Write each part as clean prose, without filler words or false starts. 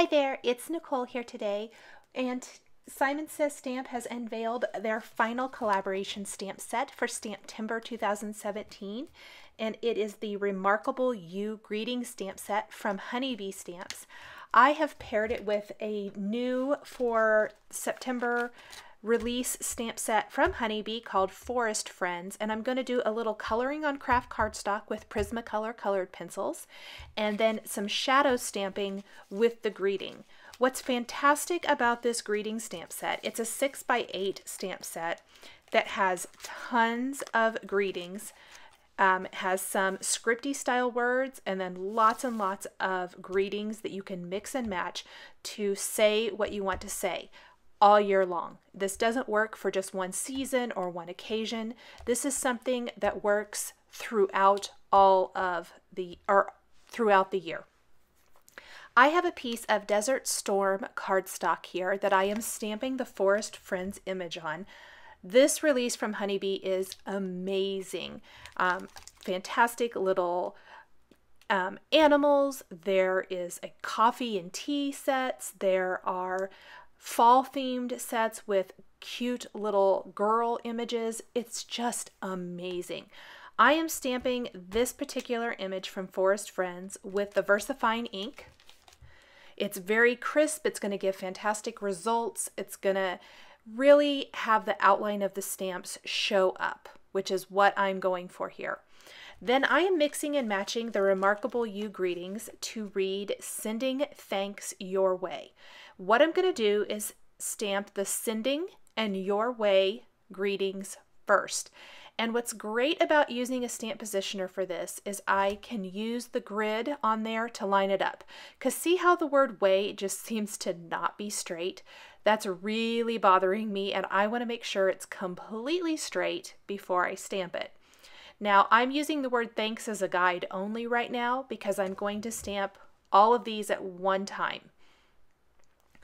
Hi there, it's Nicole here today, and Simon Says Stamp has unveiled their final collaboration stamp set for Stamptember 2017, and it is the Remarkable You Greeting stamp set from Honeybee Stamps. I have paired it with a new for September release stamp set from Honeybee called Forest Friends, and I'm going to do a little coloring on Kraft cardstock with Prismacolor colored pencils and then some shadow stamping with the greeting. What's fantastic about this greeting stamp set, it's a 6x8 stamp set that has tons of greetings. It has some scripty style words and then lots and lots of greetings that you can mix and match to say what you want to say all year long. This doesn't work for just one season or one occasion. This is something that works throughout throughout the year. I have a piece of Desert Storm cardstock here that I am stamping the Forest Friends image on. This release from Honeybee is amazing. Fantastic little animals. There is a coffee and tea sets. There are fall themed sets with cute little girl images. It's just amazing. I am stamping this particular image from Forest Friends with the VersaFine ink. It's very crisp. It's going to give fantastic results. It's going to really have the outline of the stamps show up, which is what I'm going for here. Then I am mixing and matching the Remarkable You greetings to read Sending Thanks Your Way. What I'm going to do is stamp the Sending and Your Way greetings first. And what's great about using a stamp positioner for this is I can use the grid on there to line it up. Because see how the word way just seems to not be straight? That's really bothering me, and I want to make sure it's completely straight before I stamp it. Now, I'm using the word thanks as a guide only right now because I'm going to stamp all of these at one time,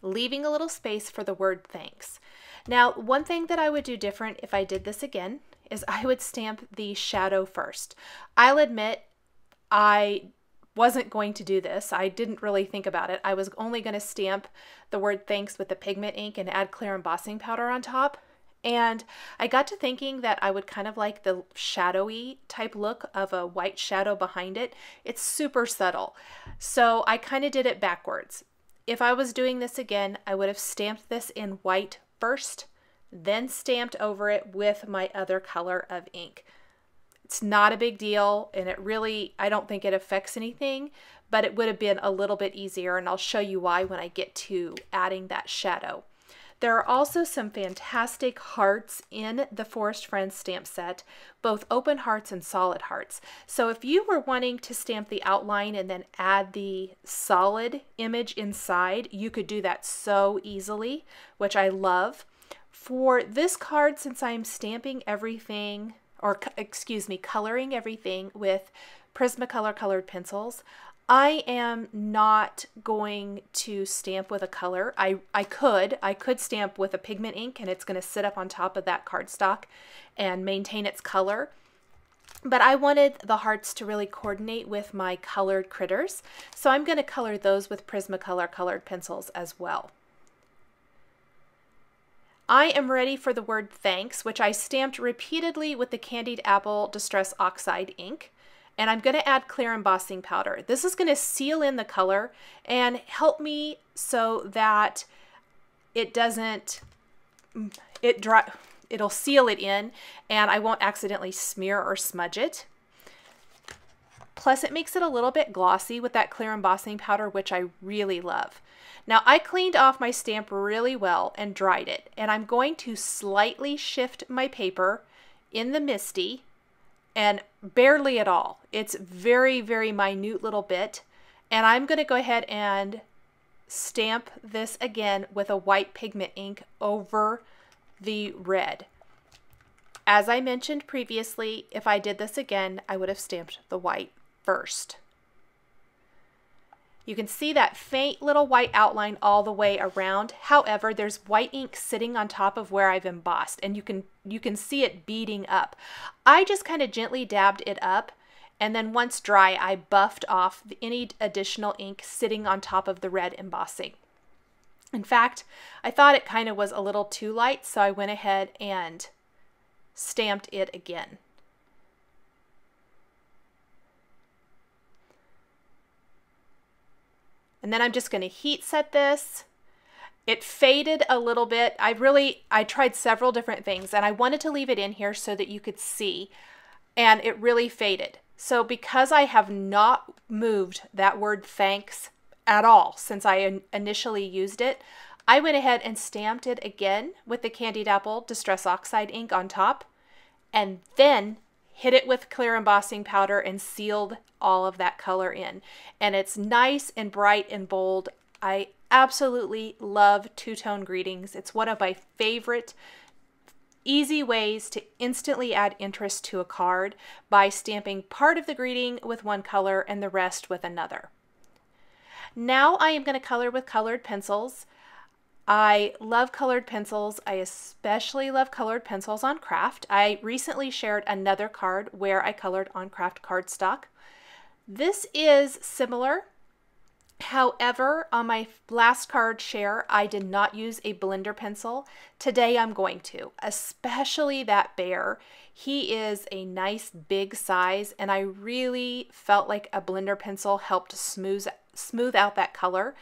leaving a little space for the word thanks. Now, one thing that I would do different if I did this again is I would stamp the shadow first. I'll admit I wasn't going to do this. I didn't really think about it. I was only going to stamp the word thanks with the pigment ink and add clear embossing powder on top. And I got to thinking that I would kind of like the shadowy type look of a white shadow behind it. It's super subtle. So I kind of did it backwards. If I was doing this again, I would have stamped this in white first, then stamped over it with my other color of ink. It's not a big deal, and it really, I don't think it affects anything, but it would have been a little bit easier, and I'll show you why when I get to adding that shadow. There are also some fantastic hearts in the Forest Friends stamp set, both open hearts and solid hearts. So if you were wanting to stamp the outline and then add the solid image inside, you could do that so easily, which I love. For this card, since I'm stamping everything, or excuse me, coloring everything with Prismacolor colored pencils, I am not going to stamp with a color. I could stamp with a pigment ink, and it's going to sit up on top of that cardstock and maintain its color. But I wanted the hearts to really coordinate with my colored critters, so I'm going to color those with Prismacolor colored pencils as well. I am ready for the word thanks, which I stamped repeatedly with the Candied Apple Distress Oxide ink. And I'm going to add clear embossing powder. This is going to seal in the color and help me so that it doesn't, it'll seal it in and I won't accidentally smear or smudge it. Plus it makes it a little bit glossy with that clear embossing powder, which I really love. Now I cleaned off my stamp really well and dried it, and I'm going to slightly shift my paper in the MISTI, and barely at all. It's very, very minute little bit. And I'm going to go ahead and stamp this again with a white pigment ink over the red. As I mentioned previously, if I did this again, I would have stamped the white first. You can see that faint little white outline all the way around. However, there's white ink sitting on top of where I've embossed, and you can see it beading up. I just kind of gently dabbed it up And then once dry, I buffed off any additional ink sitting on top of the red embossing. In fact, I thought it kind of was a little too light, so I went ahead and stamped it again. And then I'm just going to heat set this. It faded a little bit. I tried several different things, and I wanted to leave it in here so that you could see, and it really faded. So because I have not moved that word thanks at all since I initially used it, I went ahead and stamped it again with the Candied Apple Distress Oxide ink on top, and then hit it with clear embossing powder and sealed all of that color in. And it's nice and bright and bold. I absolutely love two-tone greetings. It's one of my favorite easy ways to instantly add interest to a card by stamping part of the greeting with one color and the rest with another. Now I am going to color with colored pencils. I love colored pencils. I especially love colored pencils on Kraft. I recently shared another card where I colored on Kraft cardstock. This is similar. However, on my last card share, I did not use a blender pencil. Today I'm going to, especially that bear. He is a nice big size, and I really felt like a blender pencil helped smooth out that color.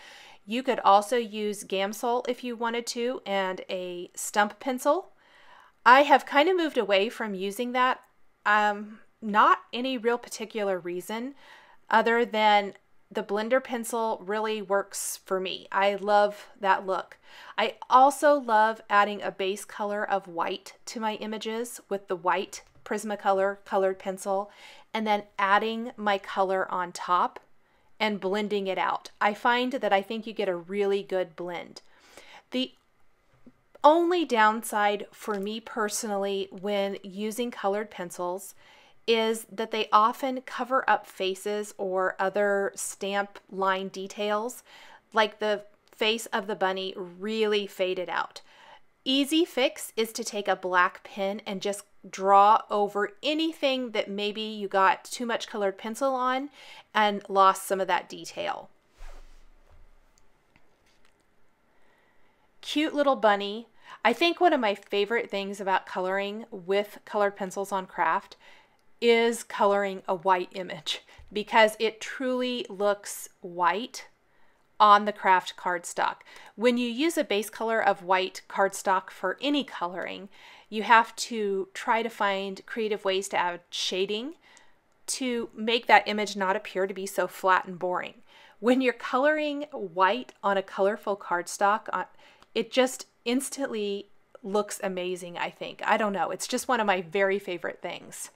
You could also use Gamsol if you wanted to, and a stump pencil. I have kind of moved away from using that. Not any real particular reason other than the blender pencil really works for me. I love that look. I also love adding a base color of white to my images with the white Prismacolor colored pencil, and then adding my color on top and blending it out. I find that I think you get a really good blend. The only downside for me personally when using colored pencils is that they often cover up faces or other stamp line details, like the face of the bunny really faded out. Easy fix is to take a black pen and just draw over anything that maybe you got too much colored pencil on and lost some of that detail. Cute little bunny. I think one of my favorite things about coloring with colored pencils on Kraft is coloring a white image, because it truly looks white on the Kraft cardstock. When you use a base color of white cardstock for any coloring, you have to try to find creative ways to add shading to make that image not appear to be so flat and boring. When you're coloring white on a colorful cardstock, it just instantly looks amazing, I think. I don't know, it's just one of my very favorite things.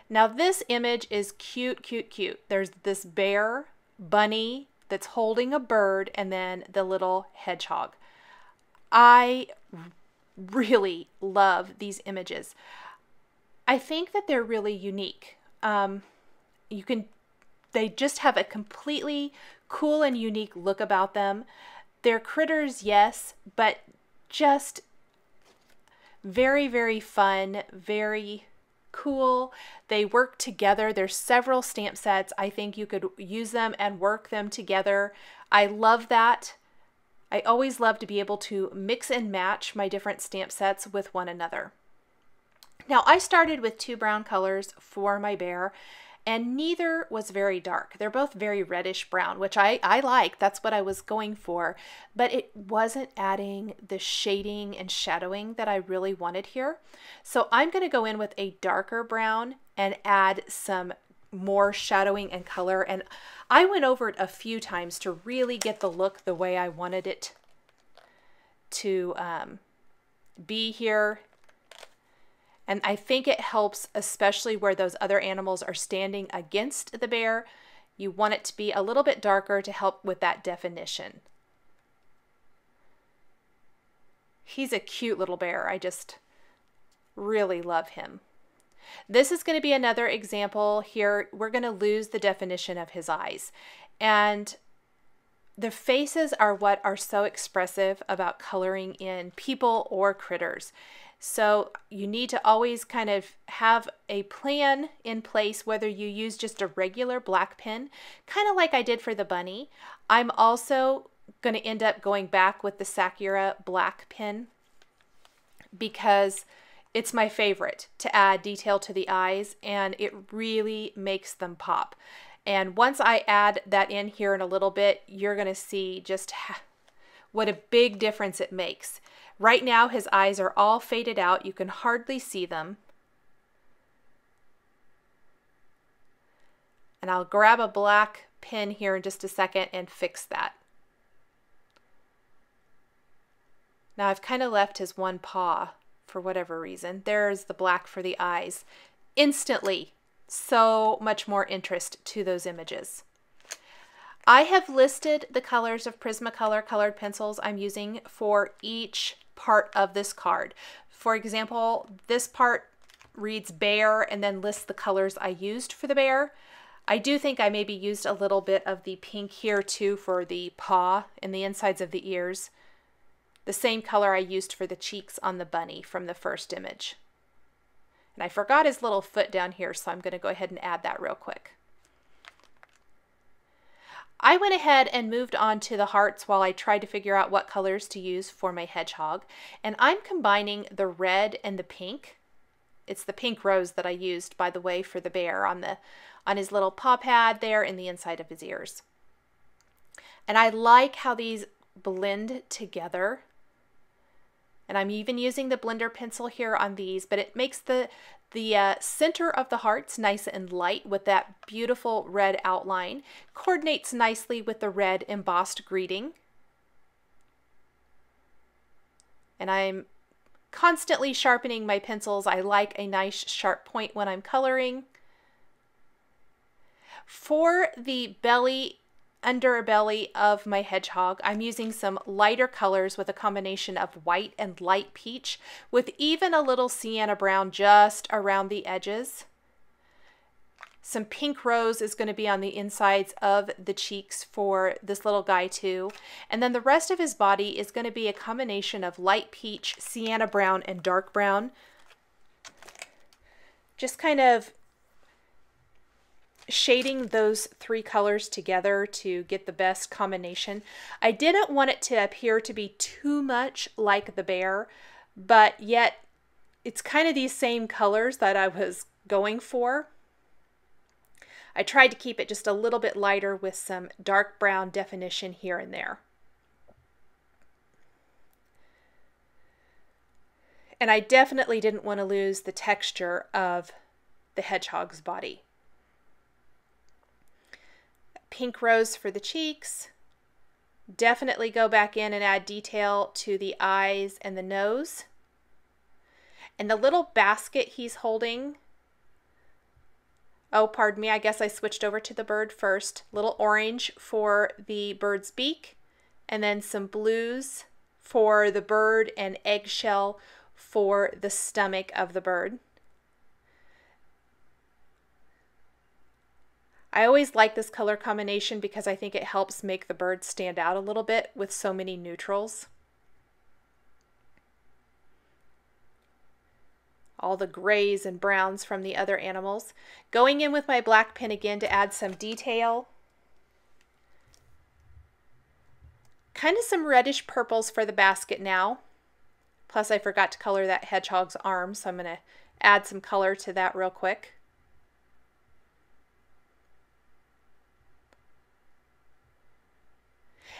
Now this image is cute, cute, cute. There's this bear, bunny that's holding a bird, and then the little hedgehog. I really love these images. I think that they're really unique. They just have a completely cool and unique look about them. They're critters, yes, but just very, very fun, very cool. They work together. There's several stamp sets. I think you could use them and work them together. I love that. I always love to be able to mix and match my different stamp sets with one another. Now I started with 2 brown colors for my bear, and neither was very dark. They're both very reddish brown, which I like. That's what I was going for, but it wasn't adding the shading and shadowing that I really wanted here. So I'm going to go in with a darker brown and add some more shadowing and color. And I went over it a few times to really get the look the way I wanted it to be here. And I think it helps, especially where those other animals are standing against the bear. You want it to be a little bit darker to help with that definition. He's a cute little bear. I just really love him. This is going to be another example here. We're going to lose the definition of his eyes. And the faces are what are so expressive about coloring in people or critters. So you need to always kind of have a plan in place, whether you use just a regular black pen, kind of like I did for the bunny. I'm also going to end up going back with the Sakura black pen because it's my favorite to add detail to the eyes, and it really makes them pop. And once I add that in here in a little bit, you're going to see just what a big difference it makes. Right now his eyes are all faded out. You can hardly see them. And I'll grab a black pen here in just a second and fix that. Now I've kind of left his one paw for whatever reason. There's the black for the eyes. Instantly, so much more interest to those images. I have listed the colors of Prismacolor colored pencils I'm using for each part of this card. For example, this part reads bear and then lists the colors I used for the bear. I do think I maybe used a little bit of the pink here too for the paw and the insides of the ears. The same color I used for the cheeks on the bunny from the first image. And I forgot his little foot down here, so I'm going to go ahead and add that real quick. I went ahead and moved on to the hearts while I tried to figure out what colors to use for my hedgehog. And I'm combining the red and the pink. It's the pink rose that I used, by the way, for the bear on his little paw pad there in the inside of his ears. And I like how these blend together. And I'm even using the blender pencil here on these, but it makes the center of the hearts nice and light with that beautiful red outline. Coordinates nicely with the red embossed greeting. And I'm constantly sharpening my pencils. I like a nice sharp point when I'm coloring. For the belly, underbelly of my hedgehog, I'm using some lighter colors with a combination of white and light peach with even a little sienna brown just around the edges. Some pink rose is going to be on the insides of the cheeks for this little guy too. And then the rest of his body is going to be a combination of light peach, sienna brown, and dark brown. Just kind of shading those three colors together to get the best combination. I didn't want it to appear to be too much like the bear, but yet it's kind of these same colors that I was going for. I tried to keep it just a little bit lighter with some dark brown definition here and there. And I definitely didn't want to lose the texture of the hedgehog's body. Pink rose for the cheeks. Definitely go back in and add detail to the eyes and the nose. And the little basket he's holding, oh, pardon me, I guess I switched over to the bird first. Little orange for the bird's beak, and then some blues for the bird and eggshell for the stomach of the bird. I always like this color combination because I think it helps make the bird stand out a little bit with so many neutrals. All the grays and browns from the other animals. Going in with my black pen again to add some detail. Kind of some reddish purples for the basket now. Plus I forgot to color that hedgehog's arm, so I'm going to add some color to that real quick.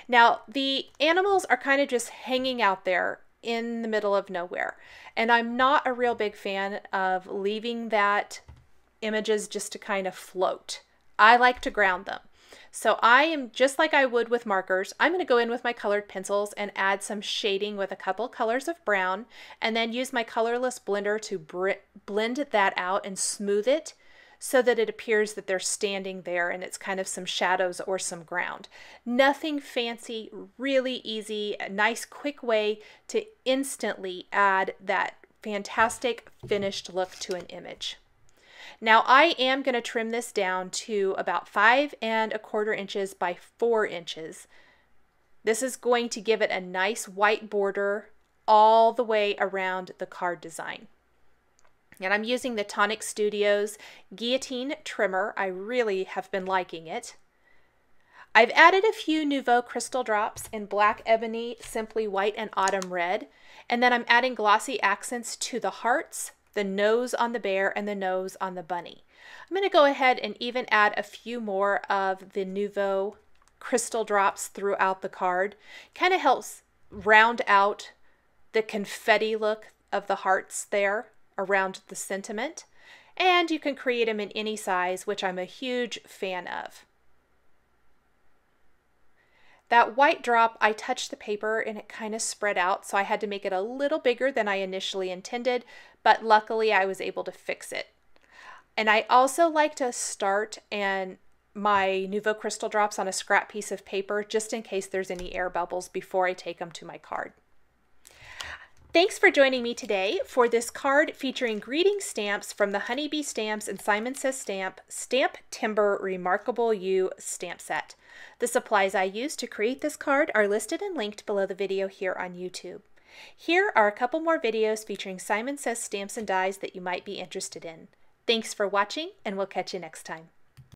Now, the animals are kind of just hanging out there in the middle of nowhere. And I'm not a real big fan of leaving that images just to kind of float. I like to ground them. So I am, just like I would with markers, I'm going to go in with my colored pencils and add some shading with a couple colors of brown, and then use my colorless blender to blend that out and smooth it, so that it appears that they're standing there and it's kind of some shadows or some ground. Nothing fancy, really easy, a nice quick way to instantly add that fantastic finished look to an image. Now I am going to trim this down to about 5 1/4 inches by 4 inches. This is going to give it a nice white border all the way around the card design. And I'm using the Tonic Studios Guillotine Trimmer. I really have been liking it. I've added a few Nouveau crystal drops in Black Ebony, Simply White, and Autumn Red. And then I'm adding glossy accents to the hearts, the nose on the bear, and the nose on the bunny. I'm going to go ahead and even add a few more of the Nouveau crystal drops throughout the card. Kind of helps round out the confetti look of the hearts there around the sentiment. And you can create them in any size, which I'm a huge fan of. That white drop, I touched the paper and it kind of spread out, so I had to make it a little bigger than I initially intended, but luckily I was able to fix it. And I also like to start my Nouveau crystal drops on a scrap piece of paper just in case there's any air bubbles before I take them to my card. Thanks for joining me today for this card featuring greeting stamps from the Honeybee Stamps and Simon Says Stamp Stamptember Remarkable You stamp set. The supplies I used to create this card are listed and linked below the video here on YouTube. Here are a couple more videos featuring Simon Says Stamps and dies that you might be interested in. Thanks for watching, and we'll catch you next time.